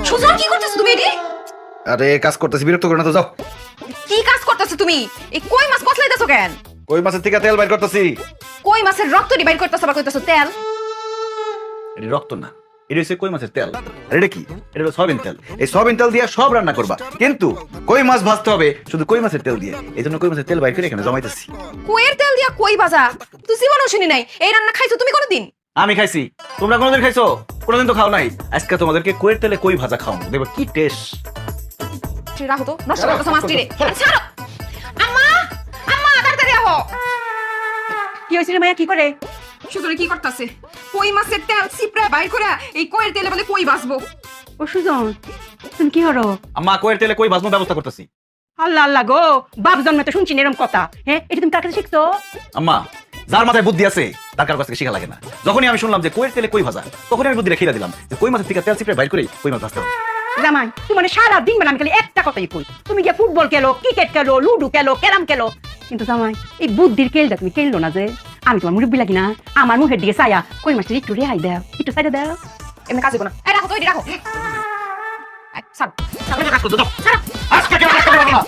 সুজন কি করতেছ তুমি এডি? আরে কাজ করতেছি, বিরক্ত করে না তো, যাও। কি কাজ করতেছ তুমি? এই কই মাছ কসলাইতেছ কেন? কই মাছের থেকে তেল বাইর করতেছি। কই মাছের রক্ত দি বাইর করতেছ, আবার কইতেছ তেল? এটা রক্ত না, এটা হচ্ছে কই মাছের তেল। আর এটা কি? এটা হলো সয়াবিন তেল। এই সয়াবিন তেল দিয়ে সব রান্না করবা, কিন্তু কই মাছ ভাজতে হবে শুধু কই মাছের তেল দিয়ে। এই জন্য কই মাছের তেল বাইর করে এখানে জমাইতেছি। কইয়ের তেল দিয়া কই ভাজা তুই জীবনও শুনি নাই। এই রান্না খাইছো তুমি কোনদিন? আমি খাইছি, তোমরা কোনোদিন খাইছো? কোনোদিন তো খাও নাই। আজকে তোমাদেরকে কইয়ের তেলে কই ভাজা খাও, দেখো কি টেস্ট। রাখো তো, নষ্ট করতেছ মাছটি রে। ছাড়ো আম্মা, আম্মা তাড়াতাড়ি আহো। কি হইছে রে মায়া, কি করে? সুজন কি করতেছে? কই মাছের তেল সিপরা বাইর করে এই কইয়ের তেলে বলে কই ভাজবো। ও সুজন, তুমি কি হরো? আম্মা কইয়ের তেলে কই ভাজনোর ব্যবস্থা করতেছি। আল্লাহ আল্লাহ গো, বাপ জন্মে তো শুনছি না এরকম কথা। হ্যাঁ, এটা তুমি কার কাছে শিখছো? আম্মা, যার মাথায় বুদ্ধি আছে তার কারো কাছ থেকে শেখা লাগে না। যখনই আমি শুনলাম যে কইয়ের তেলে কই ভাজা, তখনই আমি বুদ্ধি রেখে দিলাম যে কই মাছের থেকে তেল চিপড়ে বাইর করে কই মাছ ভাজতে হবে। জামাই, তুমি মানে সারা দিন বেলা আমি খালি একটা কথাই কই, তুমি গিয়ে ফুটবল খেলো, ক্রিকেট খেলো, লুডো খেলো, ক্যারাম খেলো, কিন্তু জামাই এই বুদ্ধির খেলটা তুমি খেললো না যে। আমি তোমার মুরব্বী লাগি না? আমার মুখের দিকে ছায়া কই মাছটা একটু রেহাই দাও, একটু সাইডে দাও। এমনি কাজ হইব না। এই রাখো তো, এডি রাখো। ছাড়ো, ছাড়ো, আজকে কেন রাখতে পারবো না?